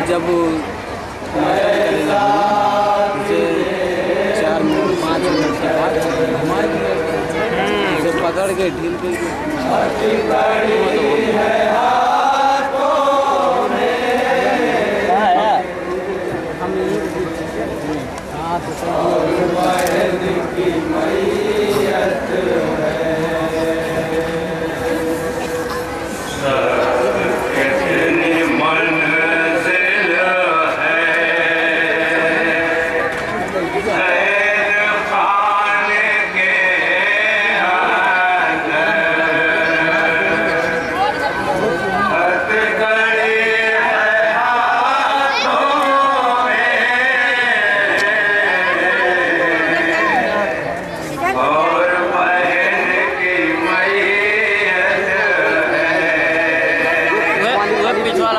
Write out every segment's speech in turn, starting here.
जब 4-5 मिनट के बाद उसे पकड़ के ढील के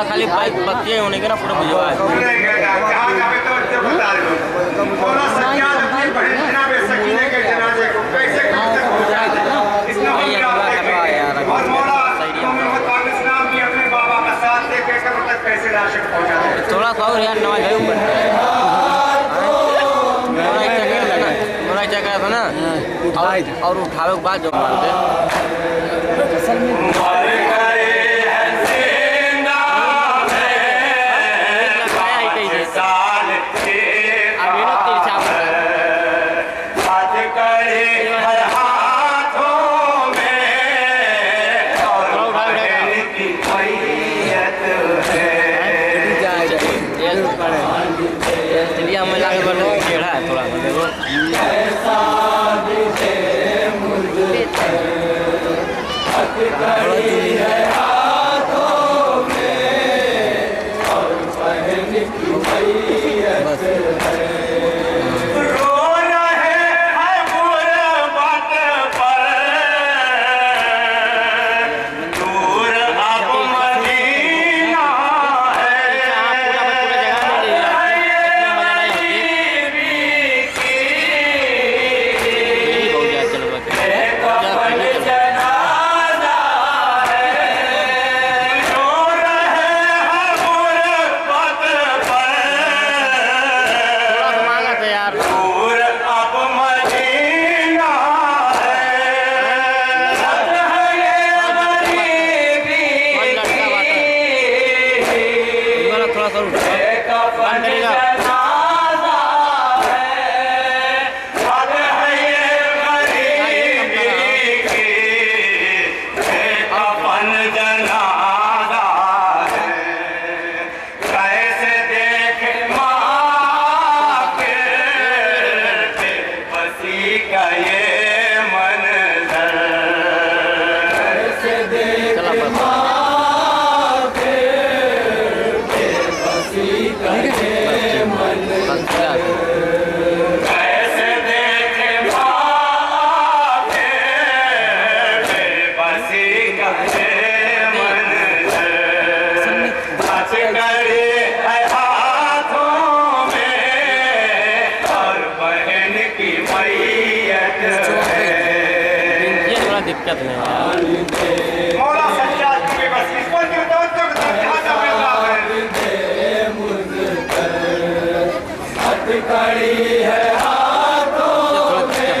खाली बाइक बत्ती होने के ना पूरा बुझवा है। थोड़ा सा और यार नवाज भाई ऊपर था ना और उठावे के बाद जो मारते है थोड़ा दिक्कत नहीं है हाथों में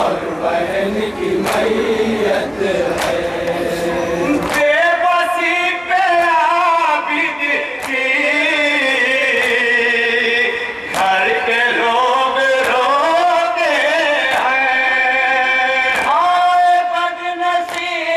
और बहन की मैयत है बेबसी पे आबिद की घर के लोग रोते हैं हाय बदनसीब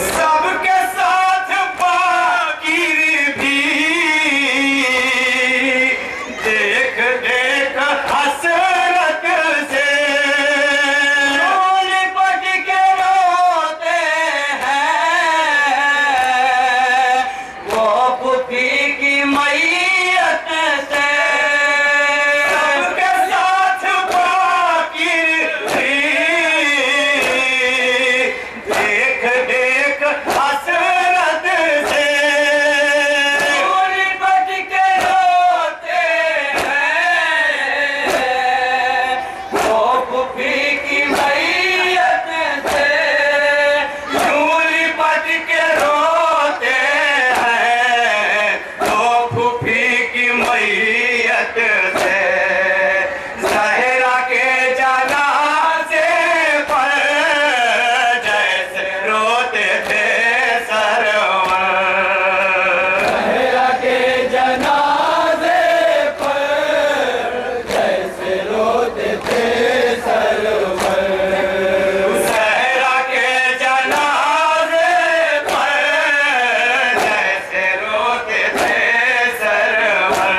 सबके साथ बाकीर भी देख देख हसरत से लिपट के रोते हैं वो पुफी की मैयत से। सबके साथ बाकीर भी देख देख हसरत से लिपट के रोते हैं वो पुफी की मैयत से। यूं लिपट के रोते हैं वो पुफी की मैयत से। ज़हरा के जनाज़े पर जैसे रोते थे सरवर। ज़हरा के जनाज़े पर जैसे रोते थे सरवर। ज़हरा के जनाज़े पर जैसे रोते थे सरवर।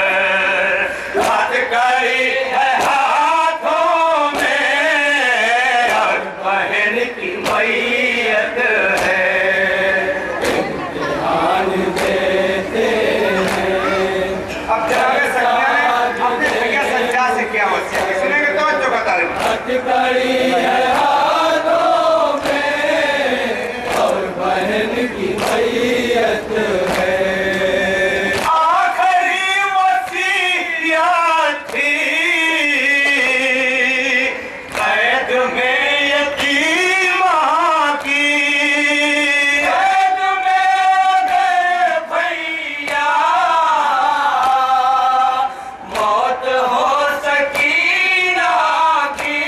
हथकड़ी है हाथों में और बहन की मैयत है। इम्तिहान देते हैं। अब जनाबे सज्जा ने अपने भैया सज्जा से क्या वसीयत की सुनेंगे तो जो बता रहे। हथकड़ी है हाथों में और बहन की मैयत है। आखिरी वसीयत थी कैद में यतीमा की। कैद में अगर भैया मौत हो सकीना की।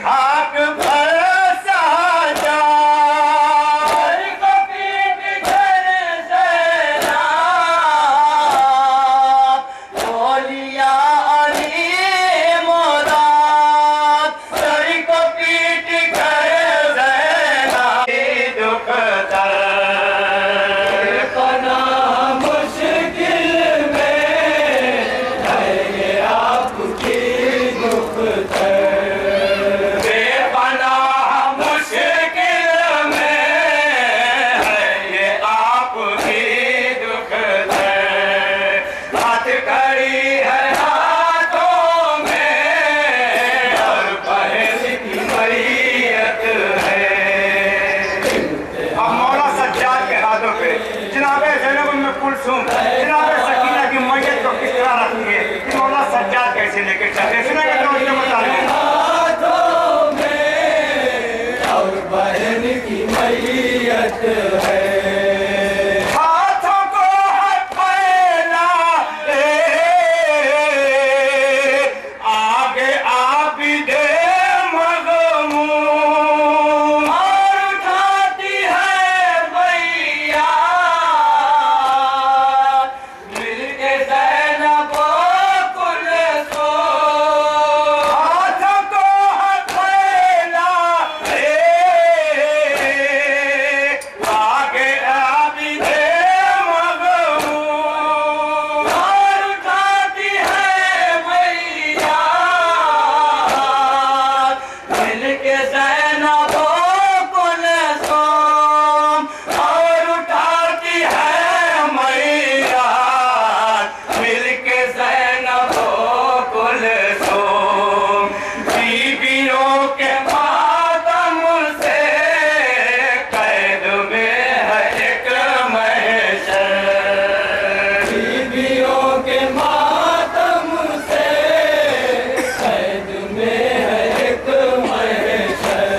खाक भर साजा को पीट कर सैलाब बोलिया अली मोराद सर को पीट कर सैलाब दुख दर्द पना मुश्किल में है ये आपकी दुख दर्द बेपनाह मुश्किल में है ये आपकी दुख दर्द हाथ खड़ी है हाथों में और बहन की मैयत है। अब मौला सज्जाद के हाथों पे जनाबे ज़ैनब उम्मे कुलसूम जनाबे सकीना की मैयत को किस तरह रखी है मौला सज्जाद कैसे लेके चले सुनेंगे तो उससे बता दें हाथों में और बहन की मैयत है हाथों को हाथ फैला आगे आप दे मगमूम और उठाती है मैया मिलके ज़ैनब कुलसूम हाथों को हाथ फैला आगे आप दे मगमूम और उठाती है मैया मिलके ज़ैनब कुलसूम और उठाती है मैया मिलके ज़ैनब कुलसूम बीवियों के मातम से कैद में है एक महशर बीवियों के मातम से कैद में है एक महशर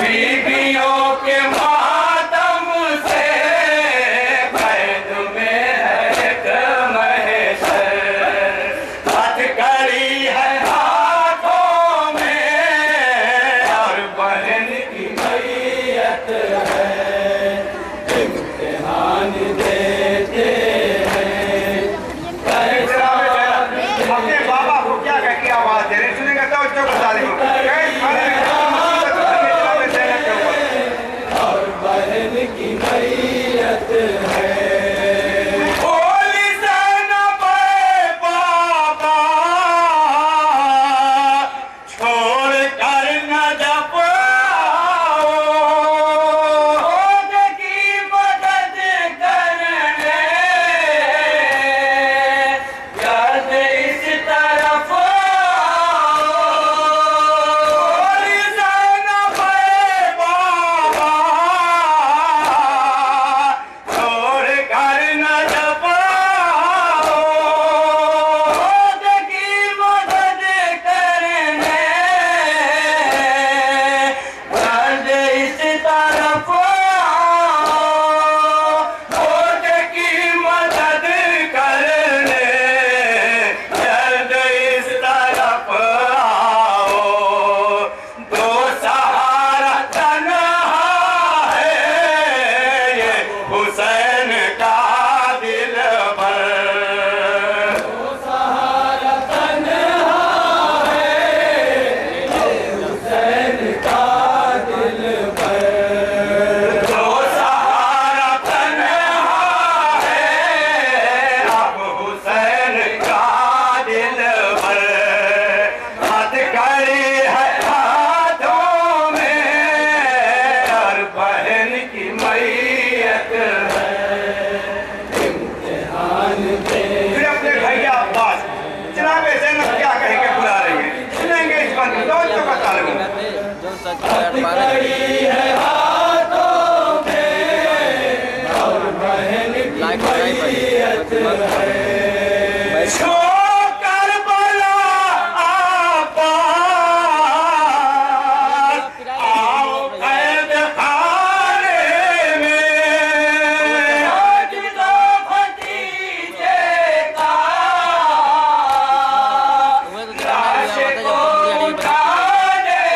बीवियों के मातम से कैद में है एक महशर हथकड़ी है हाथों में और बहन की मैयत है इम्तिहान देते हैं कैसा अपने बाबा को क्या कह के आवाज दे रहे सुनेंगे तो उसको बता देंगे और बहन की मैयत है बोली ज़ैनब बाबा छोड़ कर न जपाओ खुद की मदद करने गर्द इस तरफ आओ बोली ज़ैनब बाबा छोड़ कर न जपाओ खुद की मदद करने गर्द इस तरफ आओ खुद की मदद करने गर्द इस तरफ आओ दो सहारा तन्हा है ये हुसैन का दिल पर सहारा तन्हा है हुसैन का दिल पर दो सहारा तन्हा है अब हुसैन का दिल पर हथकड़ी है हाथों में और बहन की मैयत है इम्तिहान दे फिर अपने भैया अब्बास जनाबे ज़ैनब क्या कह के बुला रही है सुनेंगे इस बंद तो बता रहे जो सच है है हाथों में और बहन की मैयत है छो करबला आबाद आओ कैद खाने में आज दो भतीजे का लाश को उठाने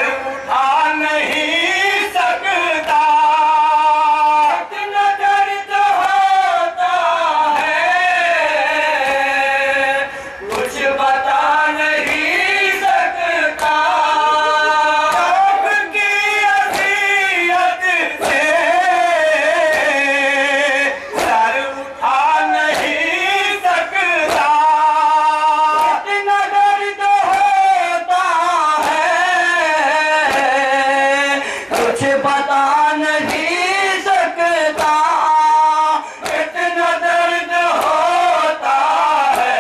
सर उठा नहीं सकता। इतना दर्द होता है कुछ बता नहीं सकता। आपकी अज़ियत से सर उठा नहीं सकता। इतना दर्द होता है कुछ बता नहीं सकता। इतना दर्द होता है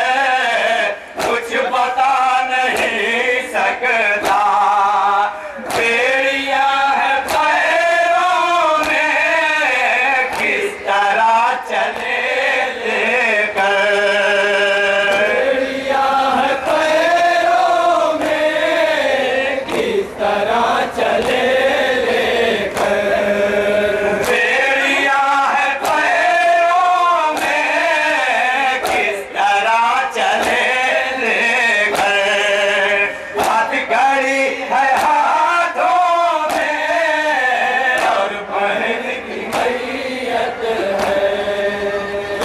कुछ बता नहीं सकता। बेड़िया है पैरों में किस तरह चले लेकर। बेड़िया है पैरों में किस तरह चले लेकर। बेड़िया है पैरों में किस तरह चले लेकर। हथकड़ी है हाथों में और बहन की मैयत है।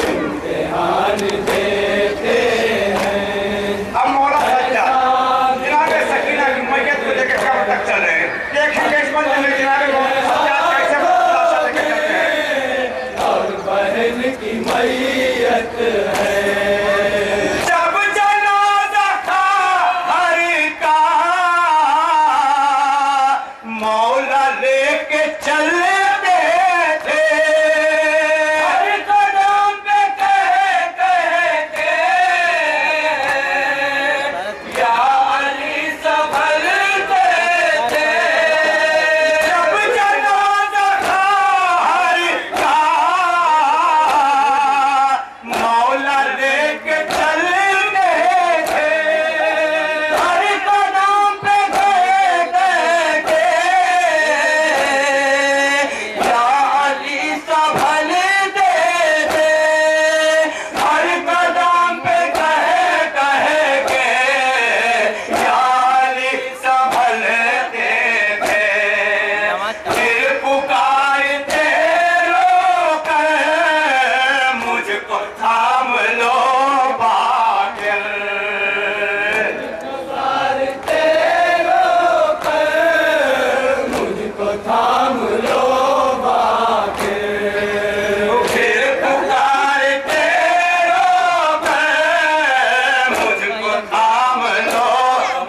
इम्तिहान देते हैं। अब मौला सज्जाद जनाबे सकीना की मैयत को लेकर कब तक चले? देखेंगे इस मंदिर में जनाबे मौला सज्जाद कैसे मुताशा लेकर चलते हैं। और बहन की मैयत है। जब जनाजा था हर का मौला लेके चलते थे। हर कदम पे कह के या अली संभलते थे। जब जनाजा था हर का मौला लेके चलते थे। हर कदम पे कह के या अली संभलते थे। हर कदम पे कह के या अली संभलते थे। फिर पुकारते रोकर मुझको थाम लो बाकिर। पुकारते रोकर मुझको थाम लो बाकिर। फिर पुकारते रोकर मुझको थाम लो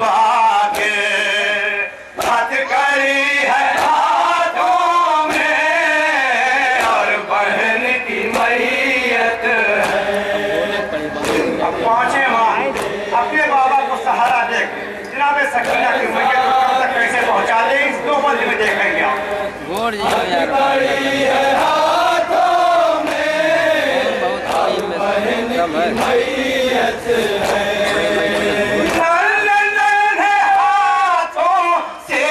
बाकिर। हथकड़ी है हाथों में और बहन की मैयत है। अब पहुंचे वहाँ अपने बाबा को सहारा देकर जनाबे सकीना की मैयत को कब तक कैसे पहुंचा दे इस दो मंजिल में देखेंगे आप। गोड़ जी हो यार है हाथों में बहुत सब है। मैयत है। नन्हे हाथों से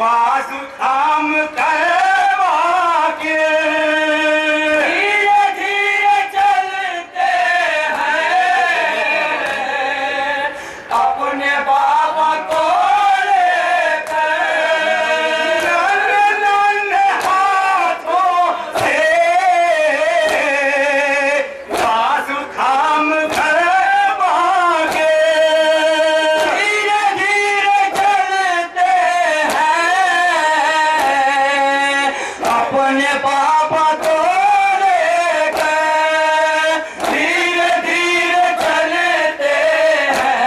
बाजू थाम कर वाकिर। धीरे धीरे चलते हैं अपने बाबा को लेकर। नन्हे हाथों से बाजू थाम कर भागे। धीरे धीरे चलते हैं अपने बाबा को लेकर। धीरे धीरे चलते हैं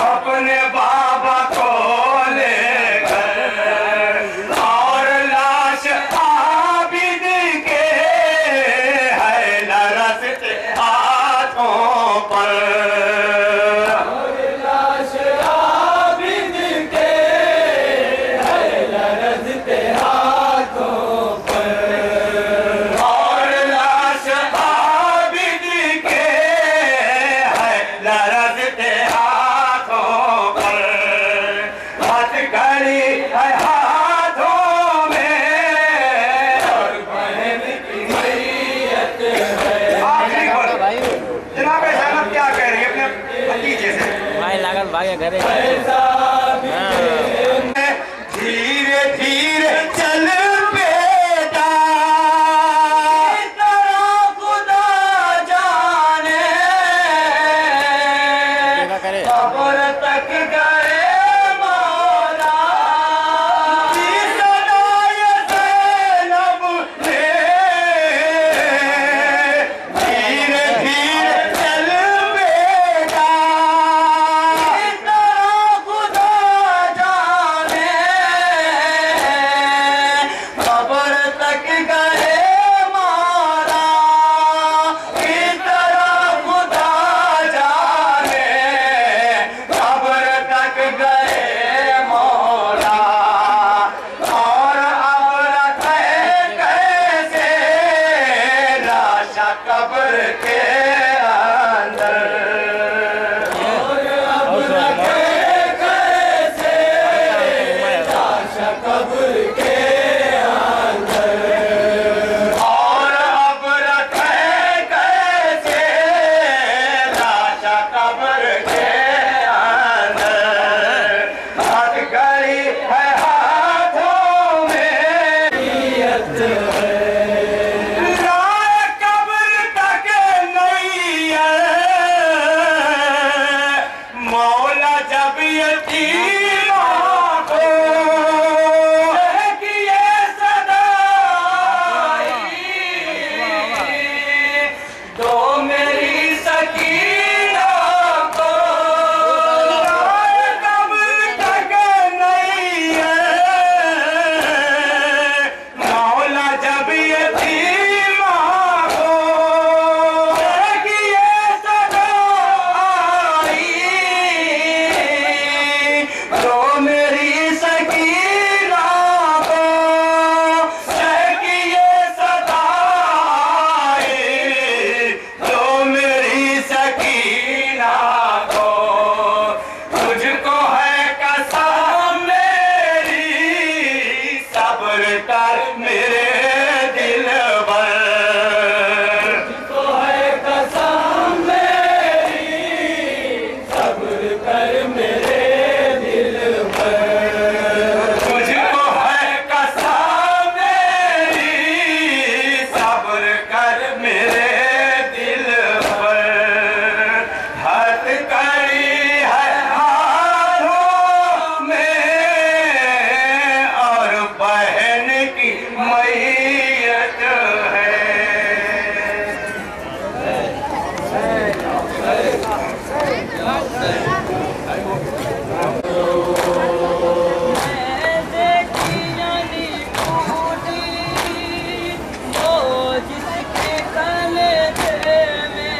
अपने बाबा को लेकर। और लाश आबिद के है लरसते हाथों पर। लाश आबिद के है लरसते हाथों पर। और लाश आबिद के है लरसते हाथों पर। हथकड़ी है हाथों में और बहन की मैयत है। आखिरी बात जनाबे ज़ैनब क्या कह रही है अपने नहीं लागत भागे घरे धीरे धीरे चल बेटा तेरा खुदा जाने क्या करे कब्र तक गए मौला सदाए ज़ैनब ने धीरे धीरे चल बेटा तेरा खुदा जाने कब्र तक गए मौला की तरह खुदा जाने कब्र तक गए मौला और अब रखे कैसे लाशा कब्र के अंदर और अब रखे कैसे लाशा कब्र के और अब रखे कैसे लाशा कब्र के अंदर हथकड़ी है हाथों में राह कब्र तक नहीं है मौला जब यतीमों को किए सदाई दो मेरी सकीना को राह कब्र तक नहीं है मौला जब यतीमों को किए सदाई दो मेरी सकीना को किए सदाई दो मेरी सकीना को तुझको है कसम मेरी सब्र कर मेरे दिल पर तुझको है कसम मेरी सब्र कर मेरे दिल पर तुझको है कसम मेरी सब्र कर मेरे दिल पर हथकड़ी है हाथों में और बहन की मैयत है जिसके गले में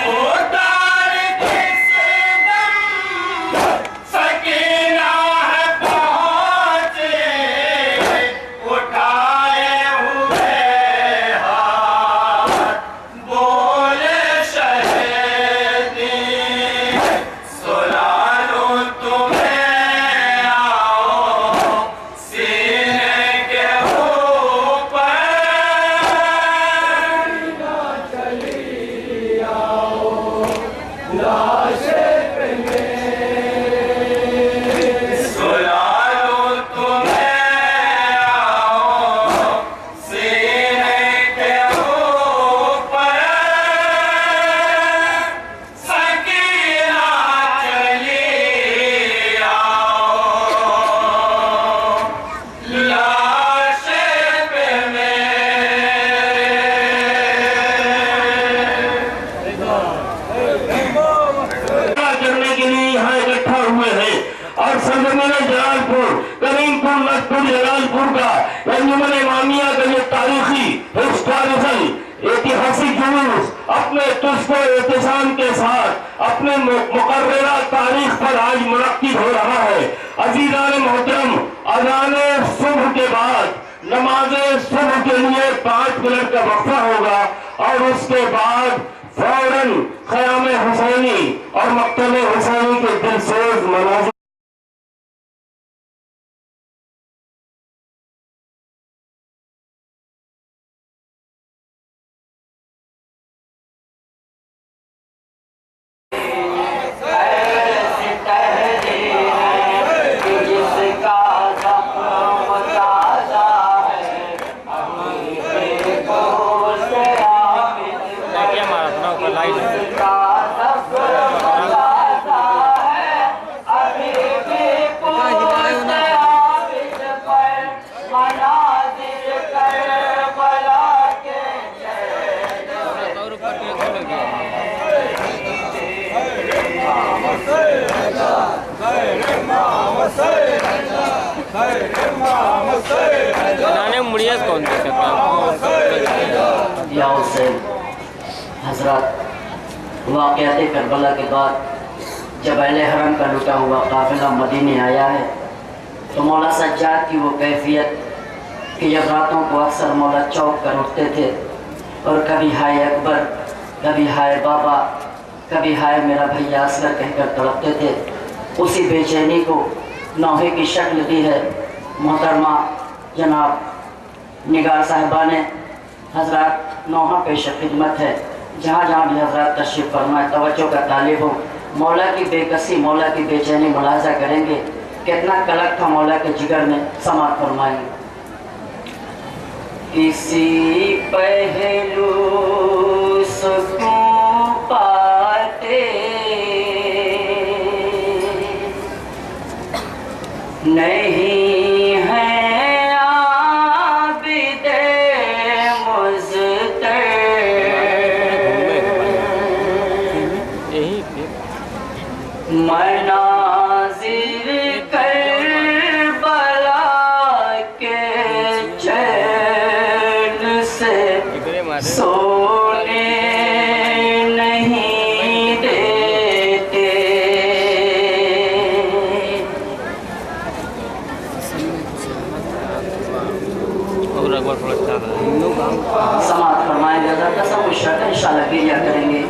खुदा तुझको एहतशाम के साथ अपने मुकर्ररा तारीख पर आज मुनक्किद हो रहा है। अजीज़ान मोहतरम, अज़ाने सुबह के बाद नमाज सुबह के लिए 5 मिनट का वक्फा होगा और उसके बाद फौरन क़याम हुसैनी और मक्तब हुसैनी के दिलसोज मनाज़िर वाक़यात करबला के बाद जब अहले हरम का लुटा हुआ काफिला मदीने आया है तो मौला सज्जाद की वो कैफियत कि जब रातों को अक्सर मौला चौक कर उठते थे और कभी हाय अकबर, कभी हाय बाबा, कभी हाय मेरा भैया असगर कहकर तड़पते थे। उसी बेचैनी को नौहे की शक्ल दी है मोहतरमा जनाब निगार साहिबा ने। हजरात नौहा पेश खिदमत है, जहाँ जहाँ भी हजरात तशरीफ़ फरमाए तवज्जो का तालिब हो। मौला की बेकसी, मौला की बेचैनी मुलाजा करेंगे, कितना कलक था मौला के जिगर में, समात फरमाएंगे। किसी पहलू सुकून पाते नहीं है मनाजिर करबला के चैन से सोने नहीं देते। समात फरमाएंगे, सब इंशाल्लाह गिरिया करेंगे।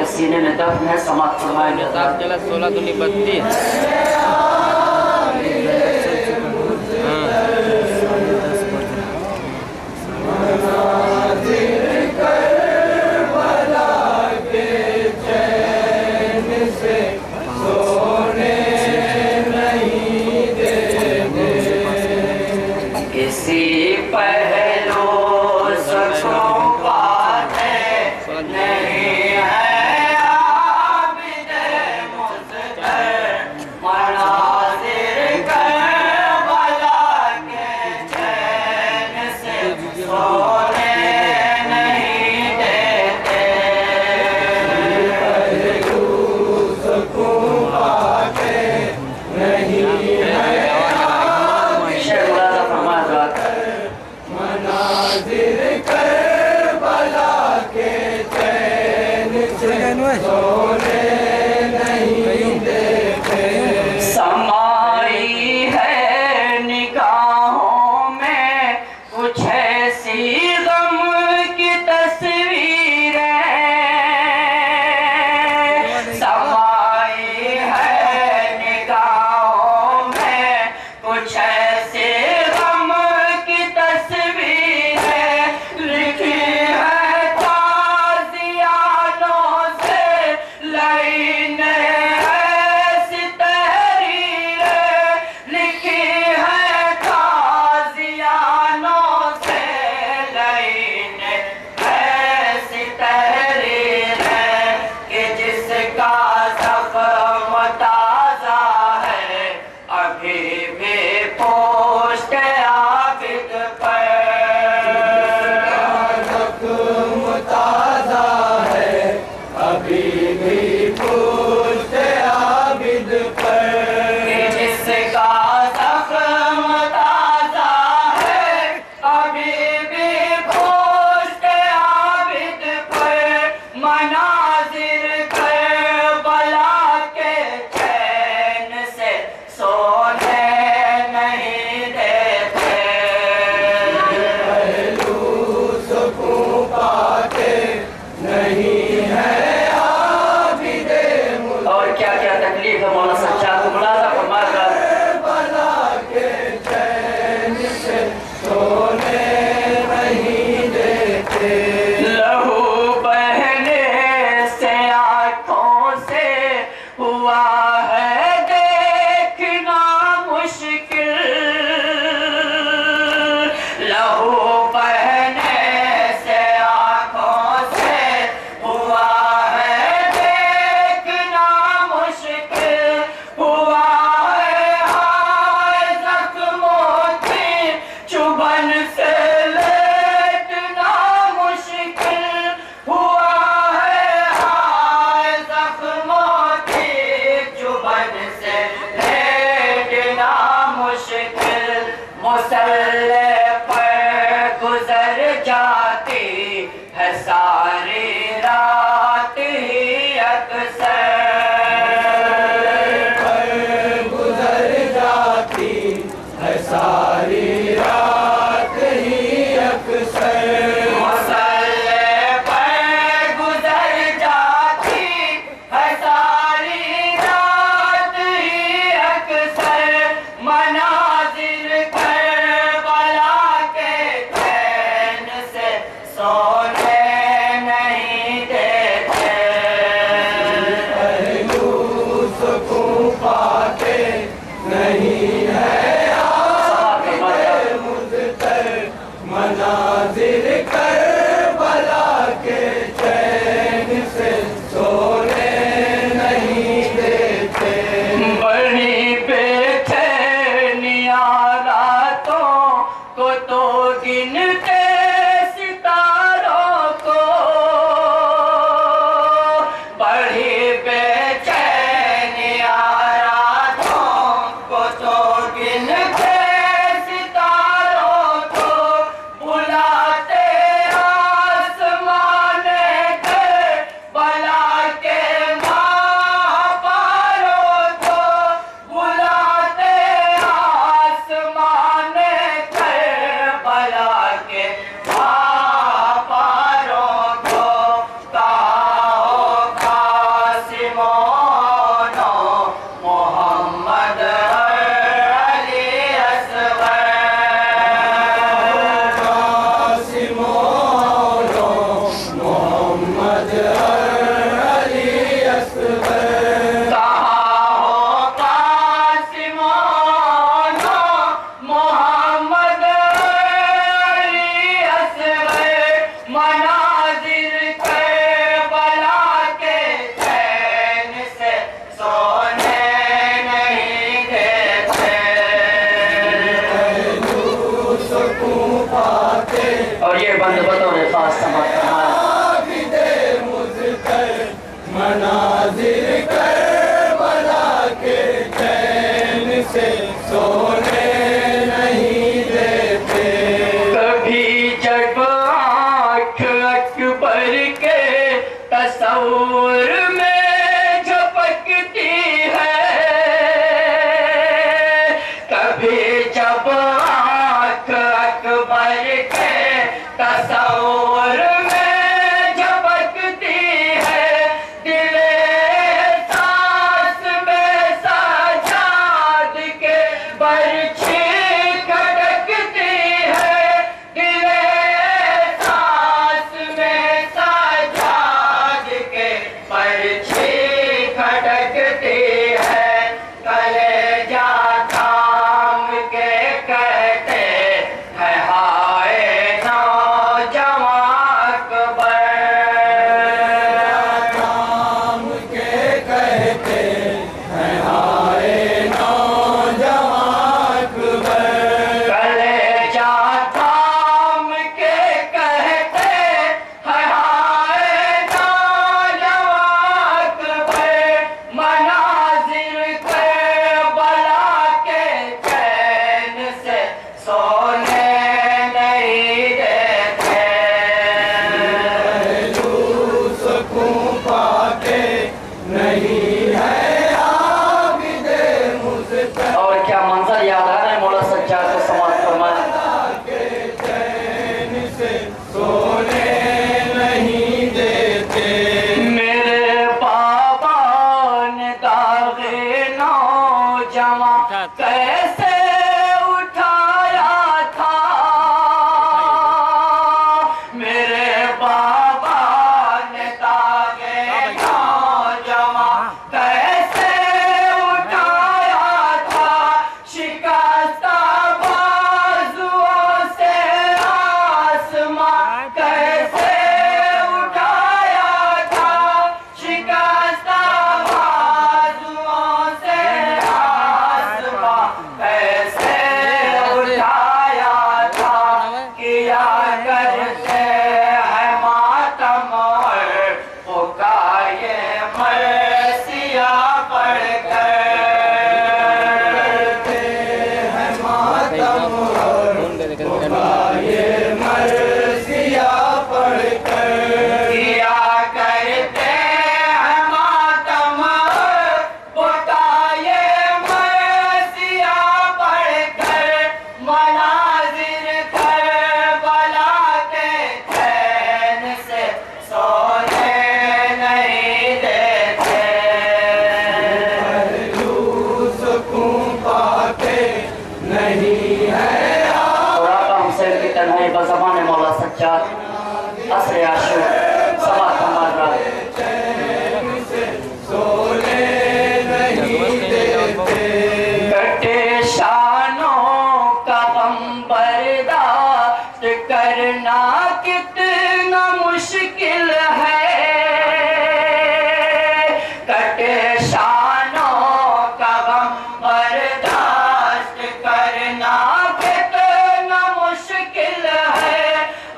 सीने में दर्द है, समात फरमाएंगे। 16 दूनी 32 कुछ ऐसे गम की तस्वीर है लिखी है ताज़ियानों से लाइनें ऐसी तहरीरें लिखी है ताज़ियानों से लाइनें ऐसी तहरीरें कि जिसका ज़ख्म ताज़ा है अभी भी पोस्ट आबिद पर ताज़ा है अभी भी पोस्ट आबिद पर जिसका ज़ख्म ताज़ा है अभी भी पोस्ट आबिद पर मनाज़िर करबला के चैन से सोने नहीं देते पहलू सुकून पाते नहीं है आबिदे मुल्क और क्या क्या तकलीफ है मौला सच्चा को मुलाजा फरमाएगा बला के चैन से सोने नहीं देते लहू बहने से आँखों से हुआ है देखना मुश्किल लहू बहने से आँखों से हुआ है देखना मुश्किल हुआ है हाय जख्मों की चुभन से लेटना मुश्किल हुआ है हाय जख्मों की चुभन से लेटना मुश्किल मुसल्ले पर गुजर जाती है सारी रात ही अक्सर गुजर जाती है सारी रात ही अक्सर मुसल्ले पर गुजर जाती है सारी रात ही अक्सर मनाज़िर करबला के चैन से सोने नहीं देते पहलू सुकून पाते नहीं है आबिदे मुज़्तर मनाज़िर करबला के चैन से सोने नहीं देते बड़ी बेचैनियां रातों को तो गिनते सितारों को बड़ी बेचैनियां रातों को तो गिनते सितारों को बुलाते आसमान के बला के महापारों को बुलाते आसमान के बला के महापारों को काओ कासिमोनो मोहम्मद अली असगर कासिमोनो मोहम्मद अली असगर कहाँ हो कासिमोनो मोहम्मद अली असगर मनाज़िर करबला के चैन से सोने नहीं देते सुकून पाते और ये बंद बतौर खास समाप्त आबिदे मुज़्तर मनाज़िर करबला के चैन से सोने नहीं देते कभी जब आँख अकबर के तस्वुर में झपकती है कभी जब आँख अकबर के तस्वुर में झपकती है दिले सास में सजाद के सोने नहीं देते। सुकून पाते नहीं है आबिदे मुझसे। और क्या मंजर याद आ रहा है मौला सज्जाद को समाप्त फरमाया के चैन से सोने नहीं देते। मेरे बाबा ने दागे नौजवान कैसे उठाया था। मेरे बाबा ने दागे नौजवान कैसे उठाया था। शिकस्ता बाजुओं से आसमां कैसे उठाया था। शिकस्ता बाजुओं से आसमां कैसे उठाया था। किया करते हैं मातम और पुकारे मरसिया पढ़कर। ये मर्सिया पढ़कर किया करते हैं मातम पुकारे मरसिया पढ़कर। मनाजिर करबला के चैन से सोने नहीं देते। सुकून पाते नहीं है हुसैन की तन्हाई बज़बान मौला सज्जाद असर आशूर समात हमारा सोने नहीं देते। कटे शानों का गम बर्दाश्त करना कितना मुश्किल है। कटे शानों का गम बर्दाश्त करना कितना मुश्किल है।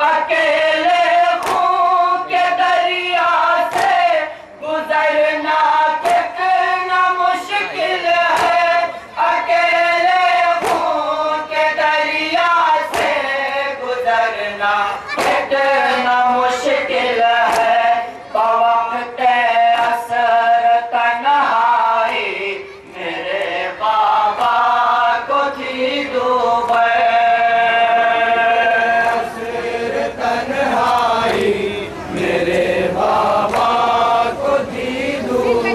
अकेले खून के दरिया से गुजरना कितना मुश्किल है। अकेले खून के दरिया से गुजरना कितना मुश्किल है। बवक्त असर तन्हाई मेरे बाबा को थी दुबई। तन्हाई मेरे बाबा को दी दुबई।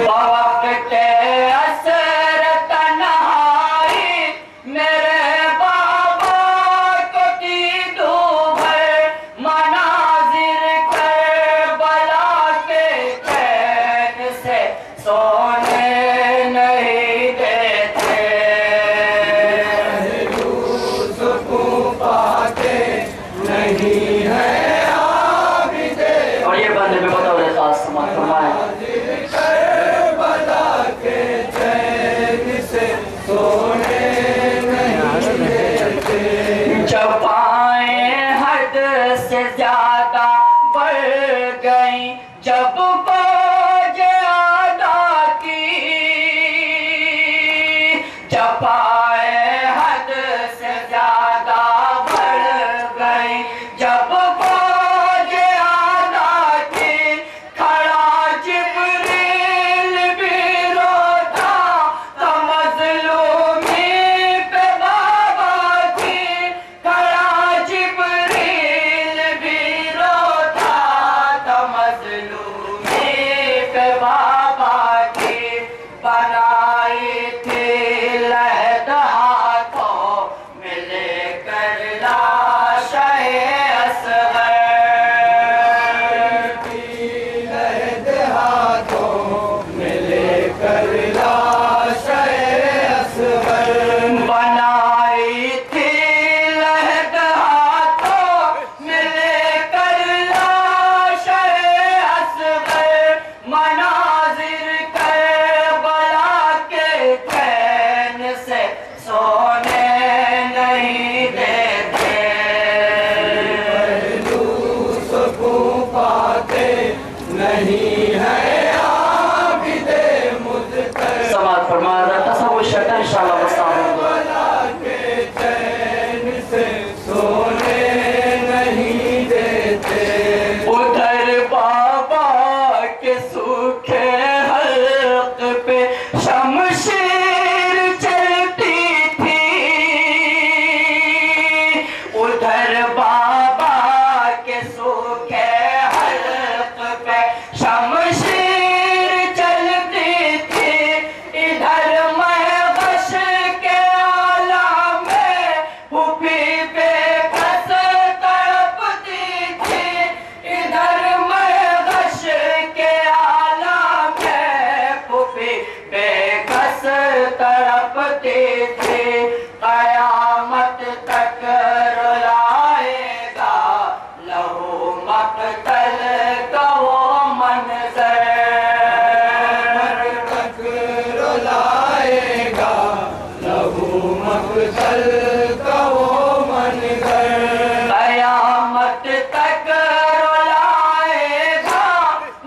बवक्त असर तन्हाई मेरे बाबा को थी दुबई। मनाजिर करबला के चैन से सोने नहीं देते। सुकून पाते नहीं है आबिदे और ये बंदे में बताओ रे खास समात फरमाए करबला के चैन से सोने नहीं देते। जब आए हद से ज्यादा बढ़ गई जब बोझ अदा की। जब आए हद से ज्यादा बढ़ गई जब बोझ अदा की। खड़ा जिब्रील भी रोता था मज़लूमी पे बाबा की। खड़ा जिब्रील भी रोता था मज़लूमी पे बाबा की। बनाई थी लहद हाथों में लेकर लाश-ए असग़र। लहद हाथों में लेकर लाश-ए असग़र। बनाई थी लहद हाथों में लेकर लाश-ए असग़र। मनाजिर करबला के चैन से सोने नहीं देते। सुकून पाते नहीं है आबिदे मुझ पर। समात फरमा तसव्वुर शक्ल इंशाअल्लाह मस्तान के चैन बस तड़पते थे, कयामत तक रुलाएगा लहू मक़तल का वो मंज़र, तक रुलाएगा लहू मक़तल का वो मंज़र, कयामत तक रुलाएगा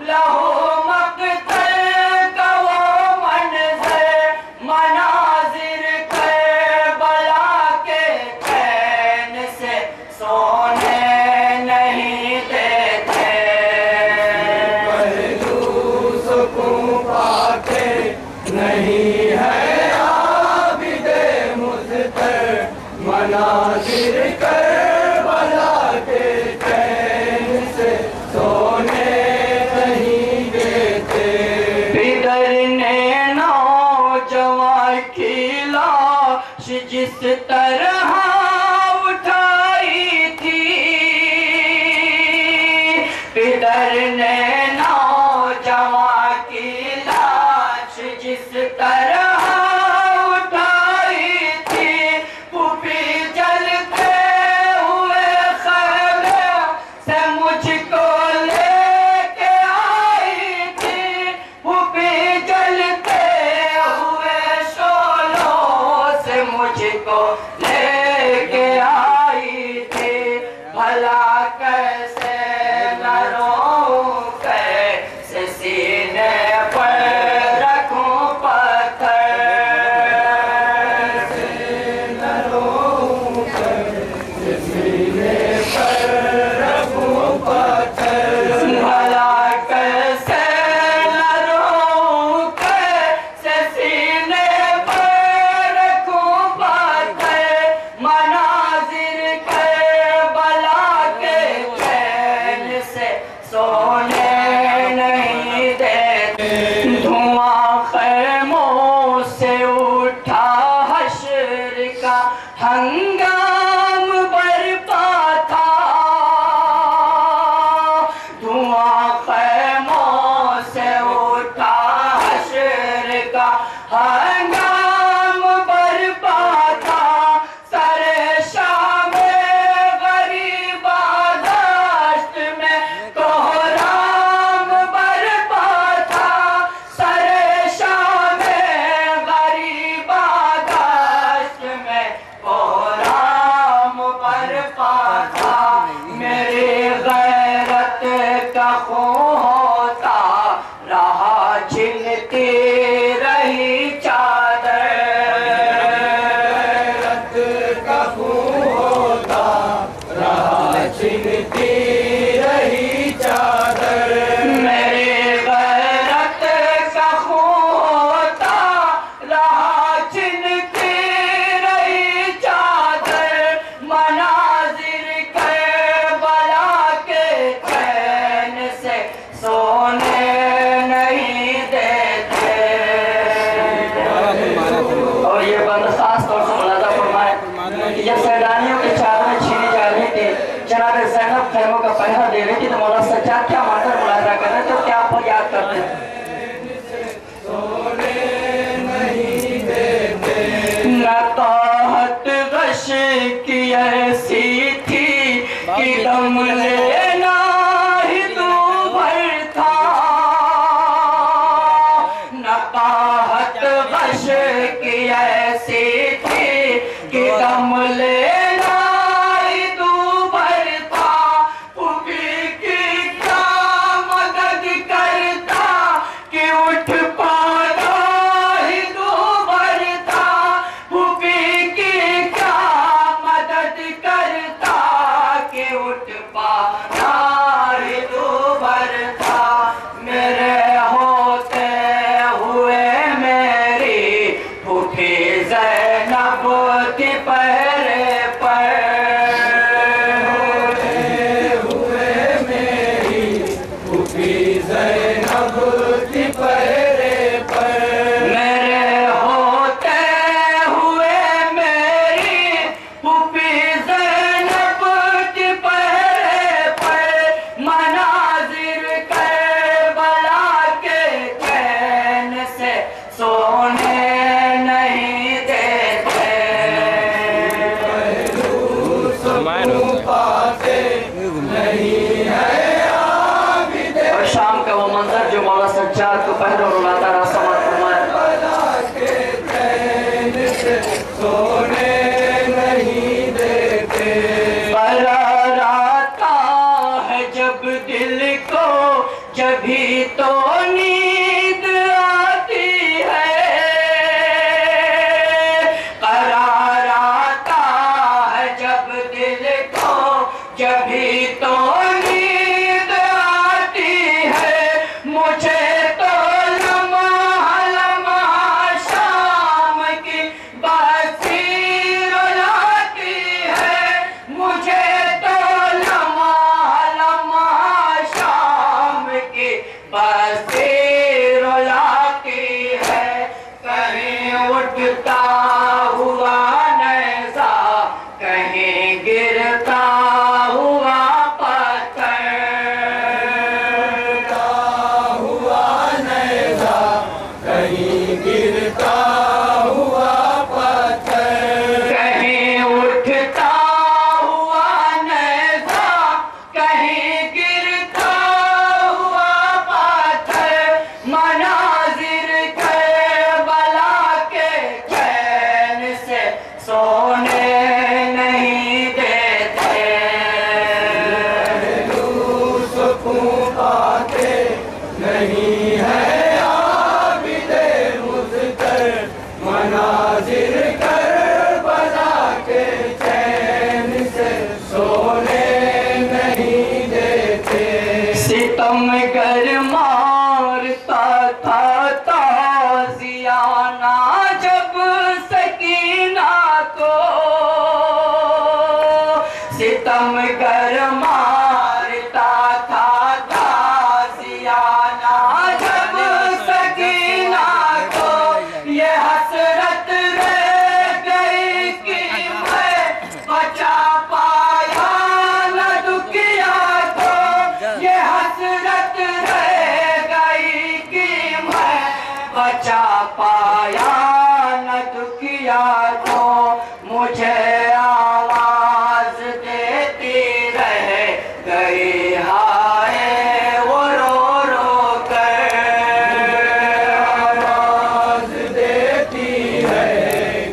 लहू मक़तल का वो मंज़र, मनाज़िर करबला के चैन से सोने नहीं देते, पहलू सुकून पाते नहीं है आबिदे मुज़्तर, मनाज़िर करबला के चैन से सोने नहीं देते, बिदरने नौजवान की लाश जिस तरह उठाई थी, बिदरने नौजवान की लाश जिस तरह उठाई थी, पुपी जलते हुए खैमे से मुझको लेके आई थी, पुपी जलते हुए शोलों से मुझको लेके आई थी, भला कैसे न रोऊं, कैसे सीने पर रखूं पत्थर, भला कैसे न रोऊं, कैसे सीने पर रखूं पत्थर, मनाज़िर करबला के चैन से सोने नहीं देते, धुआं खैमों से उठा हश्र का हंगाम बरपा था, धुआं खैमों से उठा हश्र का हंगाम बरपा था, सरे शामे गरीबा दश्त में कोहराम बरपा था, सरे शामे गरीबा दश्त में कोहराम बरपा था, मेरी गैरत का खून होता रहा, छिनती रही चादर, गैरत का खून होता रहा, छिनती रही चादर, मेरी गैरत का खून होता रहा, छिनती रही चादर, मनाज़िर करबला के चैन से सोने नहीं देते, और ये बंद खास तौर से मुलाज़ा फरमाए कि जब सैलानियों की चादरें छीनी जा रही थी, जनाब ज़ैनब खैमों का पहरा दे रही थी, तो मौला सज्जाद क्या मानकर मुलाज़ा कर रहे थे, तो क्या आप पर याद करते हैं, नकाहत गश की ऐसी थी कि दम लेना ही दूभर था, नकाहत गश की ऐसी थी कि दम लेना ही दूभर था, पुपी की क्या मदद करता कि उठ पाना ही दूभर था, पुपी की क्या मदद करता कि उठ पाना ही दूभर था, मेरे होते हुए मेरी फूफी ज़ैनब की पहरे पर, हुए मेरी फूफी ज़ैनब की पहरे पर, मेरे होते हुए मेरी फूफी ज़ैनब की पहरे पर, मनाज़िर करबला के चैन से सोने सोने नहीं देते। करार आता है जब दिल को, जभी तो नींद आती है। करार आता है जब दिल को, जभी तो नींद आती है। मुझे तो लम्हा लम्हा शाम की बासी रुलाती है। मुझे तो लम्हा लम्हा शाम की बासी रुलाती है। कहीं उठता हुआ नैज़ा, कहीं गिरता हुआ पत्थर। हुआ नैज़ा, कहीं गिरता हुआ पत्थर। कहीं उठता हुआ नैज़ा, कहीं गिरता हुआ पत्थर। मनाजिर करबला के चैन से सोने नहीं देते। सुकून पाते नहीं है आबिदे मुज़्तर। मनाजिर करबला के चैन से सोने नहीं देते। सितमगर मारता था ताज़ियाना जब सकीना को। सितमगर मारता था ताज़ियाना जब सकीना को। ये हसरत रह गई कि मैं बचा पाया न दुखिया को। ये हसरत रह गई कि मैं बचा पाया न दुखिया को। मुझे आवाज देती रह गई हाय वो रो रो कर। आवाज देती है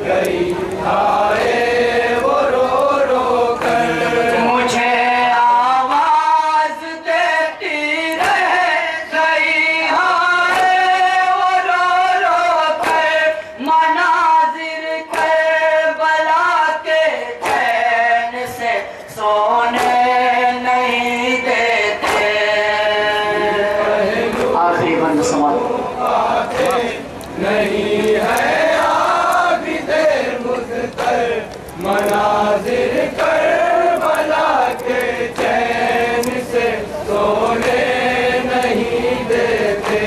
गई हाय वो रो रो कर। मुझे आवाज देती रह गई हाय वो रो रो कर। मनाजिर करबला के चैन से सोने नहीं देते। आखिरी बंद समाप्त। नहीं है आबिदे मुज़्तर। मनाजिर करबला के चैन से सोने नहीं देते।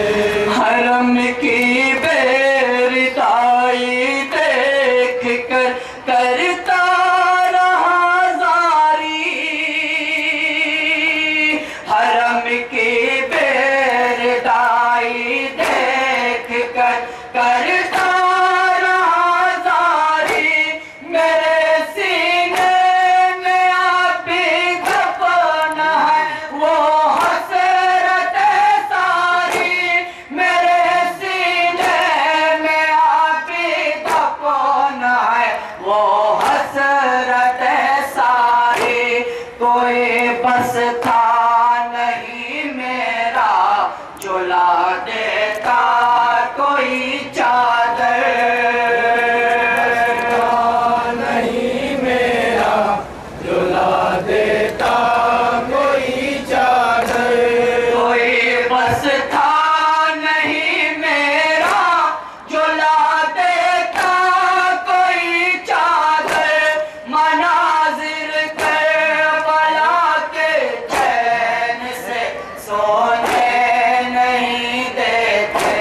हरम की बेरदाई देख कर करता रहा जारी। हरम की बेरदाई देख कर करता रहा जारी। मेरे सीने में अभी दफन है वो हसरत सारी। मेरे सीने में अभी दफन है वो हसरत सारी। कोई बस था नहीं मेरा जुला देता कोई चादर। नहीं मेरा झुला देता कोई चादर। कोई बस था नहीं मेरा जुला देता कोई चादर। मनाजिर करबला के चैन से सोने नहीं देते।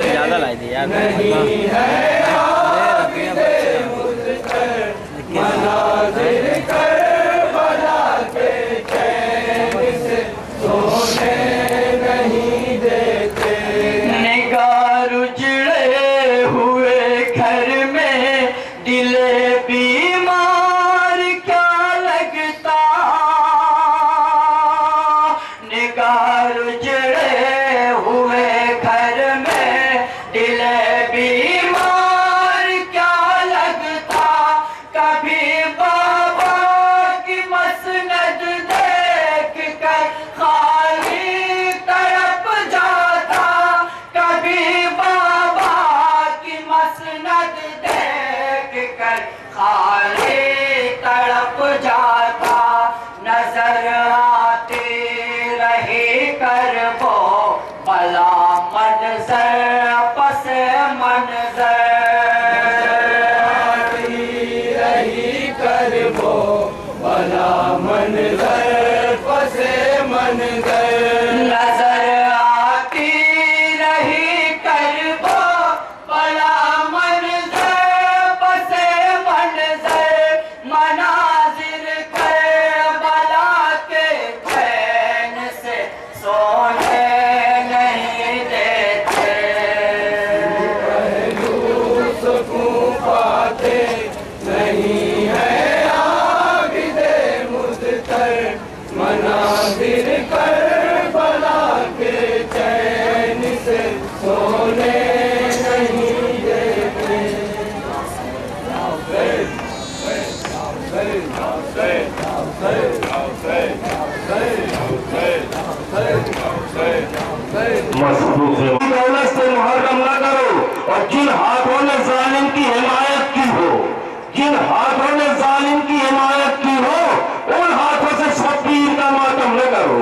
ज़्यादा लाई दी यार। नहीं है आबिदे मुज़्तर। मनाजिर करबला के चैन से सोने नहीं देते। निगार उजड़े हुए घर में दिल बीमार क्या लगता। निगार उजड़े हुए घर में दिल मंजर पस मंजर रही कर वो भला मंजर पस मंजर नजर आती रही कर वो भला मंजर पस मंजर मनाजिर कर बला के चैन से सोने नहीं देते सुकून पाते नहीं है आबिदे मुज़्तर मनाज़िर कर बला के चैन से सोने नहीं देते दौलत से मुहर्रम न करो और जिन हाथों ने जालिम की हिमायत की हो, जिन हाथों ने जालिम की हिमायत की हो, उन हाथों से शब्बीर का मातम न करो,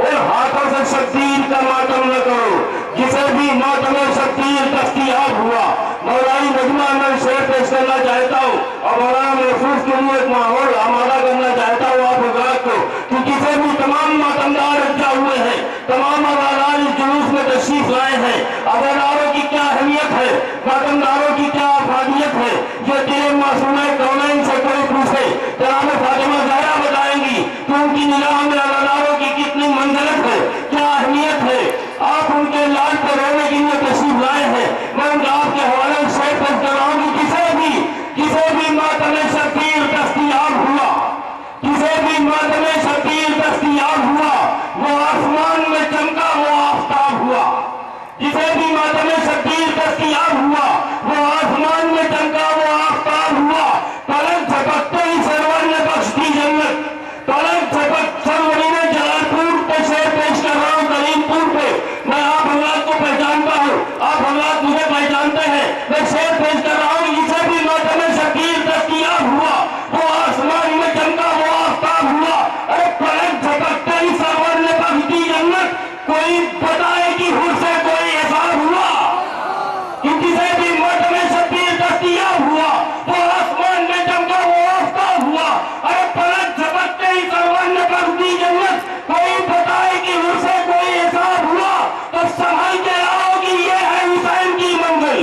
उन हाथों से शब्बीर का मातम न करो। जिसे भी मातम शब्बीर दस्तयाब हुआ, मौलाई नजमा मैं शेर पेश करना चाहता हूँ और मौलाना महफूज के लिए एक माहौल आमादा करना चाहता हूँ आप हजरात को कि जिसे भी तमाम मातमदार रखा हुए हैं, तमाम अवादार इस जुलूस में तशरीफ लाए हैं, अवादारों की क्या अहमियत है, मातमदारों की क्या अफादियत है, ये तेरे मासूम कौनैन से कोई पूछे जनाब फातिमा ज़हरा बताएंगी कि उनकी निगाह में अवादारों की कितनी मंजिलत है, क्या अहमियत है। आप उनके लाल पर रोने के लिए तशरीफ लाए हैं। मैं उनका आपके हवाले से पेश कर रहा हूँ कि किसे भी मातम शब्बीर दस्तयाब हुआ, किसे भी मातम शब्बीर दस्तयाब हुआ, वो आसमान में चमका वो आफताब हुआ। जिसे भी मातम शब्बीर दस्तयाब हुआ, वो आसमान में चमका वो आफताब हुआ। पलक झपकते ही सरवर ने बख्श दी जन्नत, पलक झपक सरवरी ने जलालपुर पे शेर पेश कर रहा हूँ करीमपुर पे। मैं आप हजरात को पहचानता हूँ, आप हजरात मुझे पहचानते हैं। मैं शेर पेश कर रहा हूँ जिसे भी मातम शब्बीर दस्तयाब हुआ, वो आसमान में चमका वो आफताब हुआ। अरे पलक झपकते ही सरवर ने बख्श दी जन्नत, कोई बताए कि हुर से कोई हिसाब हुआ कि जिसे भी मातम शब्बीर दस्तयाब हुआ, वो आसमान में चमका वो आफताब हुआ। अरे पलक झपकते ही सरवर ने बख्श दी जन्नत, कोई बताए कि हुर से कोई हिसाब हुआ। तो संभल के आओ कि ये है हुसैन की मंजिल,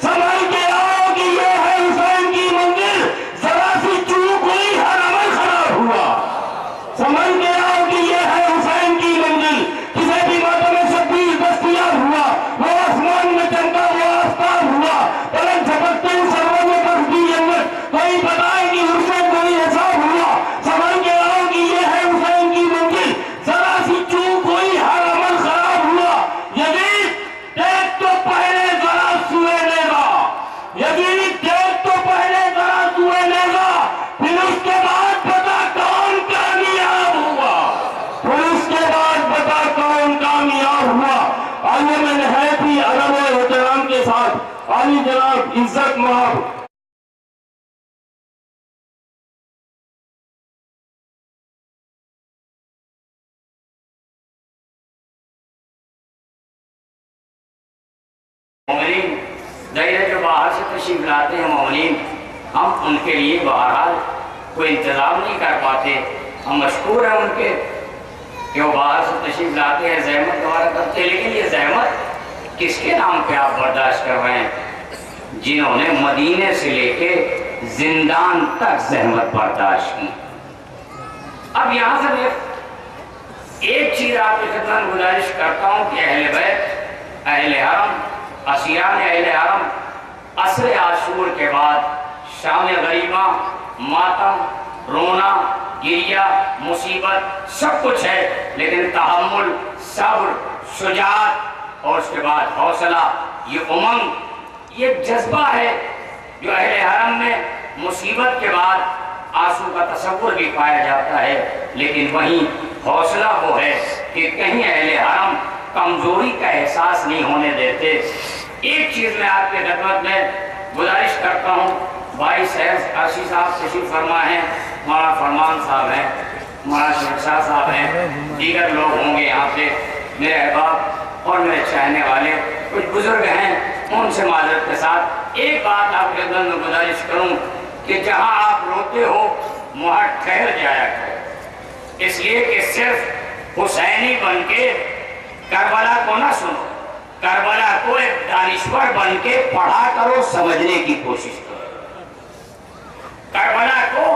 संभल के आओ कि ये है हुसैन की मंजिल, जरा सी चूक हुई हर अमल खराब हुआ। संभल के आओ कि ये है हुसैन की मंजिल, किसे भी मातम शब्बीर दस्तयाब हुआ, वो आसमान में चमका वो आफताब हुआ। पलक झपकते ही सरवर में बख्श दी जन्नत, कोई बताए कि उससे कोई हिसाब हुआ। संभल के आओ कि ये है हुसैन की मंजिल, जरा सी चूक हुई हर अमल खराब हुआ। यजीद देख तो पहले जरा सुए नेज़ा, यजीद देख तो पहले जरा सुए नेज़ा, फिर उसके बाद बता कौन कामयाब हुआ, फिर उसके बाद बता कौन कामयाब हुआ। आइए मैं नहायत ही अदब और एहतराम के साथ आली जनाब इज्जत महब मोमिनीन ज़ाहिर जो बाहर से तशरीफ लाते हैं मोमिनीन, हम उनके लिए बहरहाल कोई इंतज़ाम नहीं कर पाते। हम मशकूर हैं उनके कि वो बाहर से तशरीफ लाते हैं, ज़हमत द्वारा करते हैं। लेकिन ये ज़हमत किसके नाम पे आप बर्दाश्त कर रहे हैं? जिन्होंने मदीने से लेके जिंदान तक ज़हमत बर्दाश्त की। अब यहाँ से मैं एक चीज़ आपकी खिदमत में गुजारिश करता हूँ कि अहले बैत, अहले हरम, असीरान अहले हरम असर आशूर के बाद शाम गरीबा, मातम, रोना, गिरिया, मुसीबत सब कुछ है, लेकिन तहम्मुल, सब्र, शुजाअत और उसके बाद हौसला, ये उमंग, ये जज्बा है जो अहले हरम में मुसीबत के बाद आंसू का तसव्वुर भी पाया जाता है। लेकिन वहीं हौसला वो है कि कहीं अहले हरम कमजोरी का एहसास नहीं होने देते। एक चीज़ मैं आपके खिदमत में गुजारिश करता हूँ, भाई साहब अर्शी साहब तशरीफ फरमा हैं, हमारा फरमान साहब हैं, हमारा शहशाह साहब हैं, दीगर लोग होंगे यहाँ पे, मेरे अहबाब और मेरे चाहने वाले कुछ बुजुर्ग हैं, उनसे माजरत के साथ एक बात आपके खिदमत में गुजारिश करूं कि जहां आप रोते हो वहां ठहर जाया करो, इसलिए कि सिर्फ हुसैनी बन के करबला को ना सुनो, करबला को एक दानिश्वर बन के पढ़ा करो, समझने की कोशिश करो, करबला को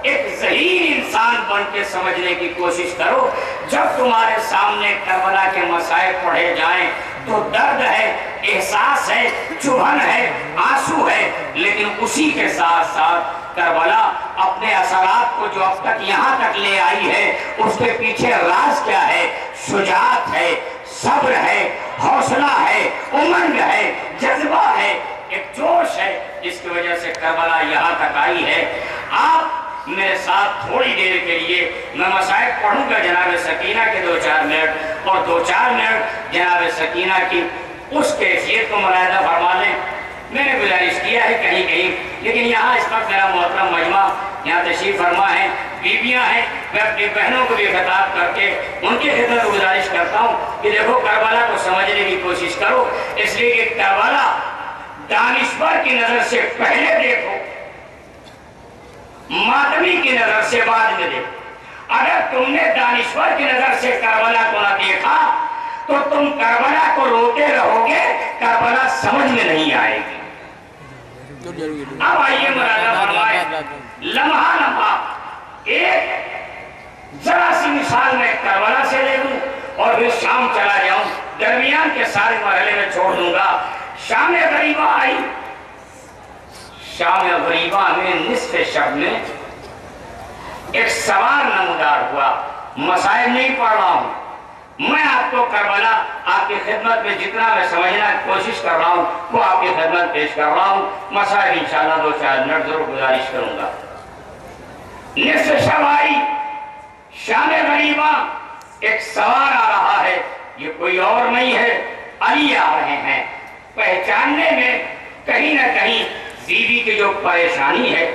एक ज़हीन इंसान बन के समझने की कोशिश करो। जब तुम्हारे सामने करबला के मसाइल पढ़े जाएं तो दर्द है, एहसास है, चुभन है, आंसू है, लेकिन उसी के साथ साथ करबला अपने असरात को जो अब तक यहाँ तक ले आई है उसके पीछे राज क्या है? शुजाअत है, सब्र है, हौसला है, उमंग है, जज्बा है, एक जोश है, जिसकी वजह से करबला यहाँ तक आई है। आप मेरे साथ थोड़ी देर के लिए मैं मसाइल पढ़ूंगा जनाब सकीना के 2-4 मिनट और 2-4 मिनट जनाब सकीना की उस कैफियत को मुलाहिजा फरमा लें। मैंने गुजारिश किया है कहीं कहीं, लेकिन यहाँ इस वक्त मेरा मोहतरम मजमा यहाँ तशरीफ फरमा है, बीबियाँ हैं, मैं अपनी बहनों को भी खिताब करके उनकी खिदमत में गुजारिश करता हूँ कि देखो करबला को समझने की कोशिश करो, इसलिए कि करबला दानिश्वर की नजर से पहले देखो, मातमी की नजर से बाद में देखो। अगर तुमने दानिश्वर की नजर से करबला को ना देखा तो तुम करबला को रोते रहोगे, करबला समझ में नहीं आएगी। अब आइए मुरादा फरमाए, लम्हा लम्हा एक जरा सी मिसाल में करबला से ले लूं और फिर शाम चला जाऊं, दरमियान के सारे मरहले में छोड़ दूंगा। शाम गरीबा आई, शाम गरीबा में निस्फ शब में एक सवार नमूदार हुआ। मसाइल नहीं पढ़ रहा हूं मैं, आपको करबला आपकी खिदमत में जितना मैं समझना कोशिश कर रहा हूं वो आपकी खिदमत पेश कर रहा हूं। मसाइल इंशाल्लाह 2-4 मिनट जरूर गुजारिश करूंगा। निस्फ शब आई, शाम गरीबा, एक सवार आ रहा है, ये कोई और नहीं है, अली आ रहे हैं। पहचानने में कहीं ना कहीं बीवी की जो परेशानी है,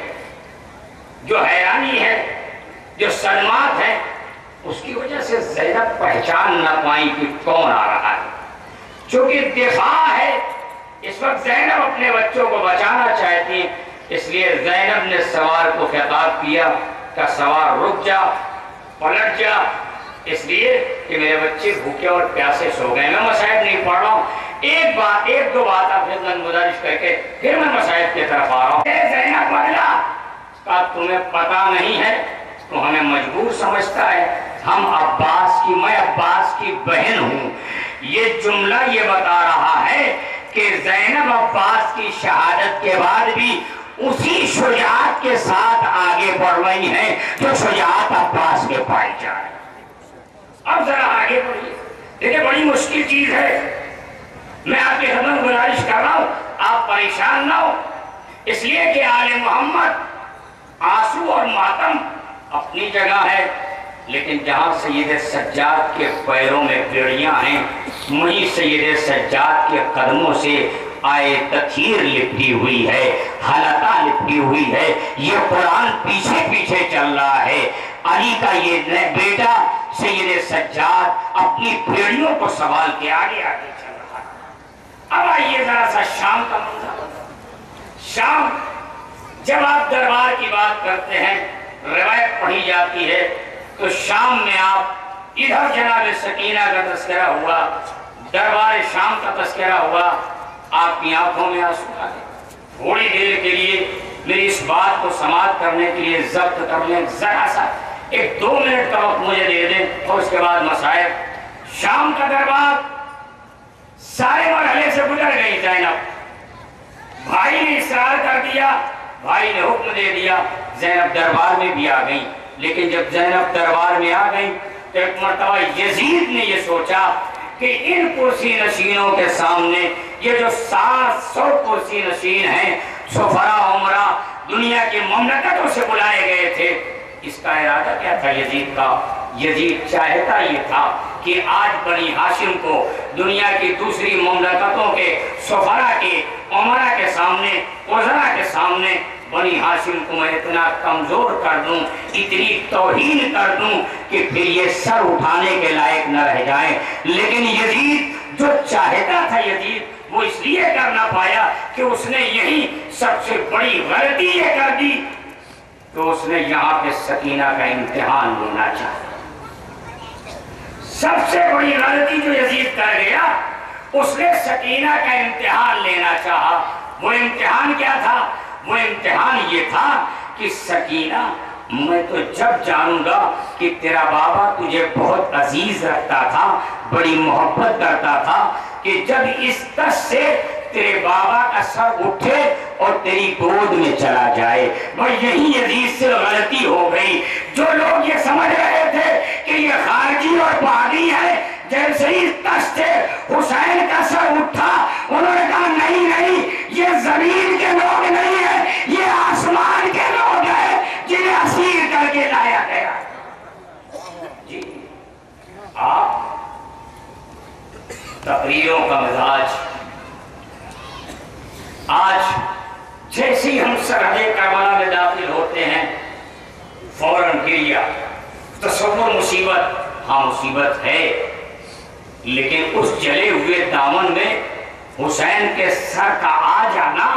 जो हैरानी है, जो सदमात है, उसकी वजह से ज़ैनब पहचान ना पाई कि कौन आ रहा है। क्योंकि दिफा है, इस वक्त ज़ैनब अपने बच्चों को बचाना चाहती, इसलिए ज़ैनब ने सवार को खिताब किया कि सवार रुक जा, पलट जा, इसलिए कि मेरे बच्चे भूखे और प्यासे सो गए। मैं मसाइब नहीं पढ़ रहा हूँ, एक दो बात आप गुजारिश करके फिर मैं मसाइब की तरफ आ रहा हूँ। ज़ैनब बदला का तुम्हें पता नहीं है तो हमें मजबूर समझता है, हम अब्बास की, मैं अब्बास की बहन हूँ। ये जुमला ये बता रहा है कि ज़ैनब अब्बास की शहादत के बाद भी उसी शुजाअत के साथ आगे बढ़ रही हैं जो शुजाअत अब्बास के पाई जाए। अब जरा आगे बढ़िए, देखिए बड़ी मुश्किल चीज है, मैं आपकी खिदमत गुजारिश कर रहा हूं, आप परेशान ना हो, इसलिए कि आले मोहम्मद आंसू और मातम अपनी जगह है, लेकिन जहां सैयद सज्जाद के पैरों में बेड़ियां हैं, वहीं सैयद सज्जाद के कदमों से आए तथीर लिपटी हुई है, हलका लिपटी हुई है। ये कुरान पीछे पीछे चल रहा है। अली का ये बेटा सैयद सज्जाद अपनी बेड़ियों को संभाल के आगे आगे चल रहा है। अब आइए जरा सा शाम का मंजर। शाम, जब आप दरबार की बात करते हैं, रिवायत पढ़ी जाती है, तो शाम में आप इधर जनाब सकीना का तस्करा हुआ, दरबार शाम का तस्करा हुआ, आपकी आंखों में आंसू आ गए। थोड़ी देर के लिए मेरी इस बात को समाप्त करने के लिए जब्त कर लें, जरा सा 1-2 मिनट का वक्त मुझे दे दें और उसके बाद मसाइब। शाम का दरबार सारे मरहले से गुजर गई ज़ैनब, भाई ने इसरार कर दिया, भाई ने हुक्म दे दिया, ज़ैनब दरबार में भी आ गई। लेकिन जब ज़ैनब दरबार में आ गई तो एक मर्तबा यजीद ने यह सोचा कि इन कुर्सी नशीनों के सामने ये जो 700 कुर्सी नशीन हैं, सुफरा उमरा दुनिया की ममलकतों से बुलाए गए थे, इसका इरादा क्या था यजीद का? यजीद चाहता ये था कि आज बनी हाशिम को दुनिया की दूसरी ममलकतों के सुफरा के, उमरा के सामने, वज़रा के सामने बनी हाशिम को मैं इतना कमजोर कर दूं, इतनी तौहीन कर दूं कि फिर ये सर उठाने के लायक न रह जाए। लेकिन यजीद जो चाहता था यजीद वो इसलिए कर ना पाया कि उसने यही सबसे बड़ी गलती ये कर दी तो उसने यहाँ पे सकीना का इम्तिहान लेना चाहा। सबसे बड़ी गलती जो यजीद कर गया, उसने सकीना का इम्तिहान लेना चाहा। वो इम्तिहान क्या था? वो इम्तिहान ये था कि सकीना, मैं तो जब जानूंगा कि तेरा बाबा तुझे बहुत अजीज रखता था, बड़ी मोहब्बत करता था, कि जब इस तस से तेरे बाबा का सर उठे और तेरी गोद में चला जाए। वो यही यजीद से गलती हो गई। जो लोग ये समझ रहे थे कि ये खारजी और बागी है, जैसे ही तस से हुसैन का सर उठा, उन्होंने कहा नहीं नहीं, ये जमीन के लोग नहीं है, ये आसमान के लोग हैं जिन्हें असीर करके लाया गया। जी आप तकरीरों का मिजाज, आज जैसे ही हम सरहदे करबला में दाखिल होते हैं फौरन गिरिया, तसव्वुर मुसीबत, हाँ मुसीबत है, लेकिन उस जले हुए दामन में हुसैन के सर का आ जाना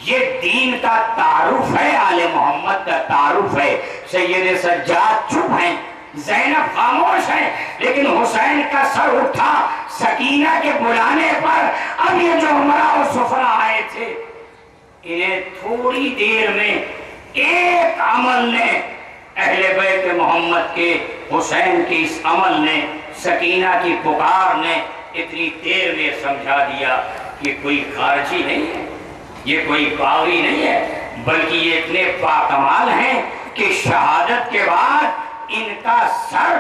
ये दीन का तारुफ है, आले मोहम्मद का तारुफ है। सैयद सज्जाद चुप हैं, ज़ैनब खामोश है, लेकिन हुसैन का सर उठा सकीना के बुलाने पर। अब ये जो उमरा और सुफरा आए थे, इन्हें थोड़ी देर में एक अमल ने, अहले बैत मोहम्मद के हुसैन के इस अमल ने, सकीना की पुकार ने इतनी देर में समझा दिया कि कोई खारजी नहीं है, ये कोई बागी नहीं है, बल्कि ये इतने बाकमाल हैं कि शहादत के बाद इनका सर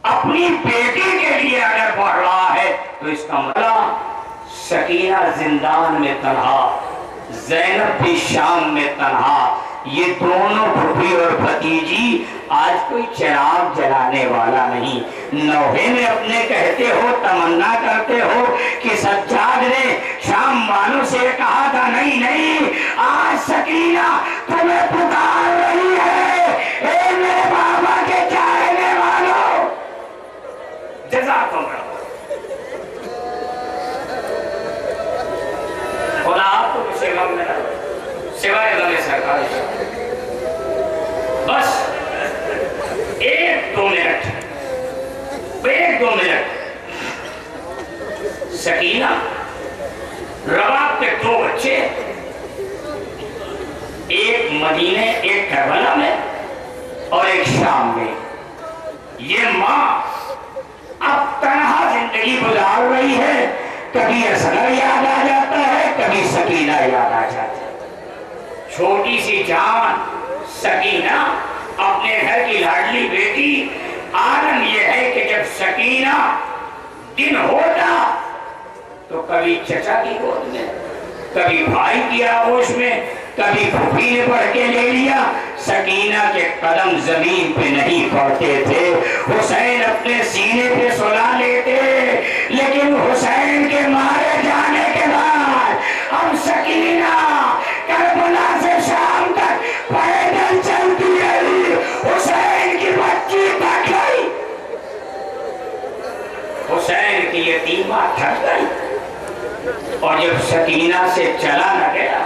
अपनी बेटी के लिए अगर बढ़ रहा है तो इसका मतलब सकीना जिंदान में तन्हा, ज़ैनब भी शाम में तन्हा, ये दोनों फूफी और भतीजी आज कोई चिराग जलाने वाला नहीं। नौहे में अपने कहते हो, तमन्ना करते हो कि सज्जाद ने शाम वालों से कहा था, नहीं नहीं, आज सकीना तुम्हें पुकार रही है, ए मेरे बाबा के चाहने वालों, जज़ाकुमुल्लाह। खुदा आपको किसी गम में ना, सिवाय गम सरकार। बस एक दो मिनट सकीना, रवाब के दो बच्चे, एक मदीने, एक करबला में और एक शाम में। ये माँ अब तन्हा जिंदगी गुजार रही है, कभी असगर याद आ जाता है, कभी सकीना याद आ जाता है। छोटी सी जान सकीना, अपने घर की लाडली बेटी। आलम यह है कि जब सकीना दिन होता तो कभी चचा की गोद में, कभी भाई की आगोश में, कभी फूफी ने बढ़ के ले लिया। सकीना के कदम जमीन पे नहीं पड़ते थे, हुसैन अपने सीने पे सुला लेते, लेकिन हुसैन के मारे जाने के बाद अब सकीना करबला से शाम तक पैदल चलती रही, हुसैन की बच्ची थक गई, हुसैन की यतीमा थक गई। और जब सकीना से चला न गया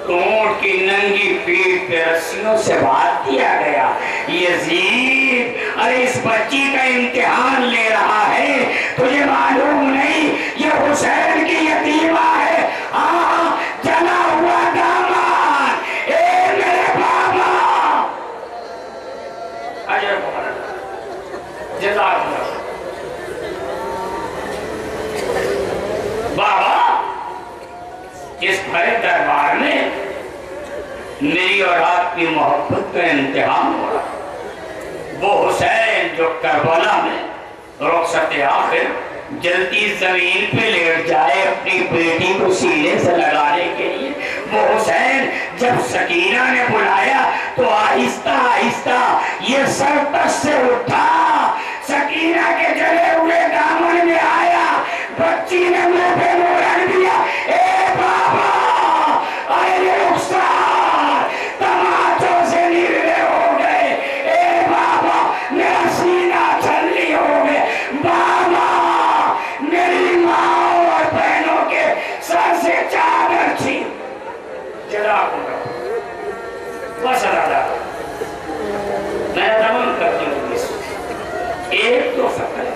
तो ऊंट की नंगी पीठ पे रस्सियों से बांध दिया गया। यजीद, अरे इस बच्ची का इम्तिहान ले रहा है, तुझे मालूम नहीं ये हुसैन की यतीमा है। हाँ, जला हुआ दामन, ए मेरे बाबा, अजय जज़ाकुल्लाह। बाबा, इस बड़े दरबार में मेरी और आपकी मोहब्बत का इम्तिहान हो रहा। वो हुसैन जो करबला में रुखसत आखिर जलती जमीन पे लेट जाए अपनी बेटी को सीने से लगाने के लिए, वो हुसैन जब सकीना ने बुलाया तो आहिस्ता आहिस्ता ये सर तस से उठा, सकीना के जले हुए दामन में आया, बच्ची ने मुंह पे मुंह रख दिया, ए बाबा, अरे रुखसार तमाचों से निर्भय हो गए, ए बाबा मेरा सीना छलनी हो गए, बाबा तो सकल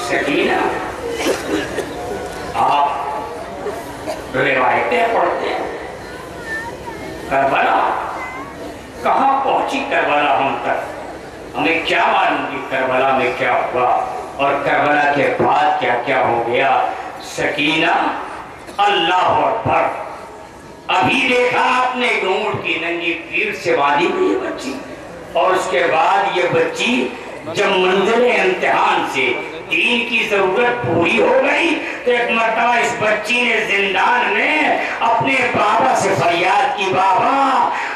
सकीना, आप रिवायतें पढ़ते हैं। करबला कहाँ पहुंची करबला हम तक, हमें क्या मालूम कि करबला में क्या हुआ और करबला के बाद क्या क्या हो गया। सकीना, अल्लाह अकबर, अभी देखा आपने ऊंट की नंगी पीठ से बांधी हुई बच्ची, और उसके बाद ये बच्ची जब मंजिले इम्तिहान से दीन की जरूरत पूरी हो गई तो एक मर्तबा इस बच्ची ने जिंदान में अपने बाबा से फरियाद की, बाबा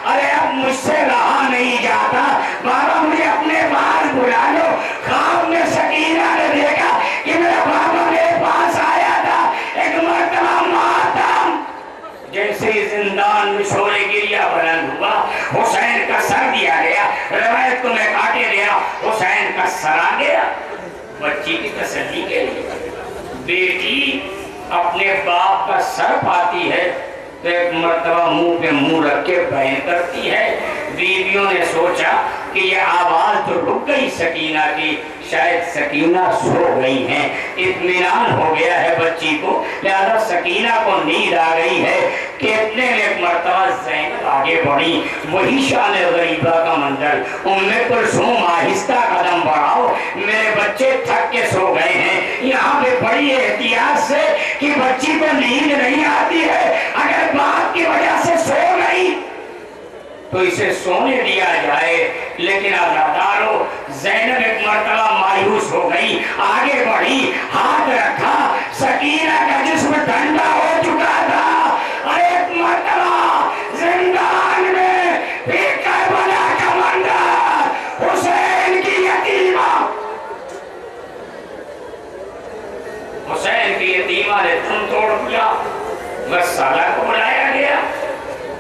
अरे अब मुझसे रहा नहीं जाता, बाबा मुझे अपने पास बुला लो। ख्वाब में सकीना ने देखा कि मेरा बाबा मेरे पास आया था। एक मर्तबा मातम, जैसे ही जिंदान में शोरे गिरिया बुलंद हुआ, हुसैन का सर दिया गया, रवायत को मैं काटे दिया, हुसैन का सर आ गया। बच्ची की तसल्ली के लिए बेटी अपने बाप का सर पाती है तो एक मर्तबा मुंह पे मुंह रख के बहन करती है। बीवियों ने सोचा कि ये आवाज तो रुक गई सकीना की, शायद सकीना सो गई हैं, इत्मीनान हो गया है बच्ची को, लिहाजा सकीना को नींद आ गई है। कितने एक मर्तबा ज़ैनब आगे बढ़ी, वही शान गरीबा का मंजर, उम्मे कुलसूम आहिस्ता कदम बढ़ाओ, मेरे बच्चे थक के सो गए हैं। यहाँ पे बड़ी एहतियात से कि बच्ची को नींद नहीं आती है, अगर बाप की वजह से सो गई तो इसे सोने दिया जाए। लेकिन आजादारो, ज़ैनब एक मर्तबा मायूस हो गई, आगे बढ़ी, हाथ रखा, सकीना का जिस्म ठंडा हो चुका था। अरे एक मर्तबा जिंदान में फिर करबला का मंजर, हुसैन की यतीमा, हुसैन की यतीमा ने दम तोड़ दिया। गस्साला को बुलाया गया,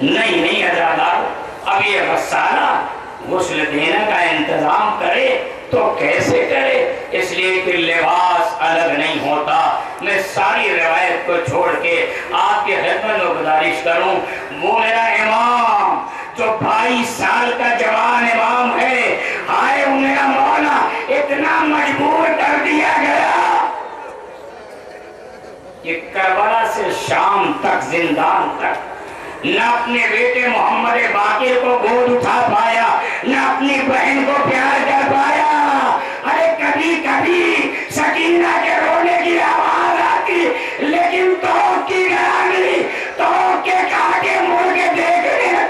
नहीं आजादारो, अब ये गस्साला गुस्ल देने का इंतजाम करे तो कैसे करे, इसलिए कि लिबास अलग नहीं होता। मैं सारी रिवायत को छोड़ के आपके खिदमत में गुजारिश करूं, वो मेरा इमाम जो 22 साल का जवान इमाम है, आए मेरा मौला इतना मजबूर कर दिया गया कि करबला से शाम तक, जिंदान तक न अपने बेटे मोहम्मद बाकिर को गोद उठा पाया, न अपनी बहन को प्यार कर पाया। अरे कभी कभी सकीना के रोने की आवाज आती, लेकिन तो की गरानी तो के काटे मुड़ के देखने।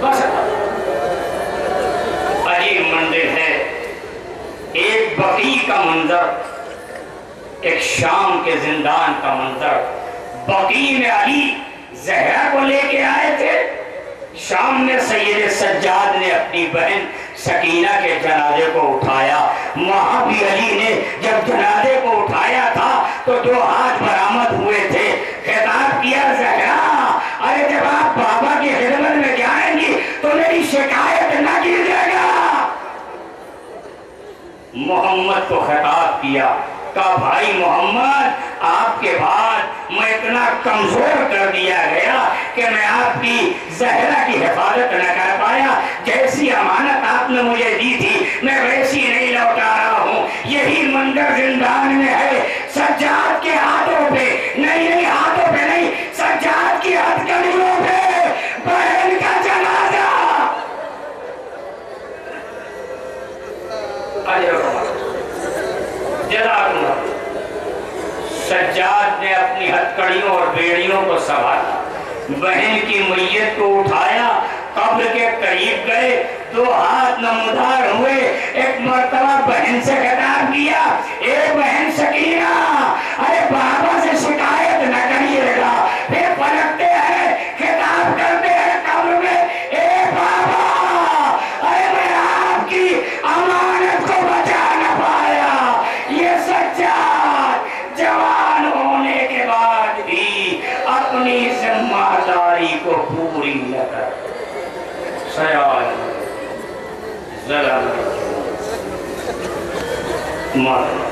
बस अजीब मंदिर है, एक बकी का मंजर, एक शाम के जिंदान का मंजर। बकी में अली जहरा को लेके आए थे, शाम में सैयद सज्जाद ने अपनी बहन सकीना के जनाजे को उठाया। वहां भी अली ने जब जनाजे को उठाया था तो 2 हाथ बरामद हुए थे। खिताब किया, जहरा अरे जब आप बाबा की खिदमत में जाएंगी तो मेरी शिकायत न कीजिएगा। मोहम्मद को खिताब किया, कहा भाई मोहम्मद, आपके बाद मैं इतना कमजोर कर दिया गया कि मैं आपकी जहरा की हिफाजत न कर पाया। जैसी अमानत आपने मुझे दी थी मैं वैसी नहीं लौटा रहा हूँ। यही मंदिर जिंदान में है, सज्जाद के हाथों पे नहीं हाथों पे नहीं, सज्जाद की हथकड़ियों पे बहन का जनाजा। सज्जाद ने अपनी हथकड़ियों और बेड़ियों को संभाला, बहन की मैयत को उठाया, कब्र के करीब गए, 2 हाथ नमदार हुए, एक मर्तबा बहन से खिताब किया, ए बहन सकीना, अरे बाबा से शिकायत न करिएगा। फिर पलटते हैं, खिताब करते हैं कब्र में, ए बाबा, अरे मैं आपकी अमानत को बचा न पाया। ये सज्जाद जवान होने के बाद भी अपनी जिम्मेदारी को पूरी न कर, सयाल जरा मर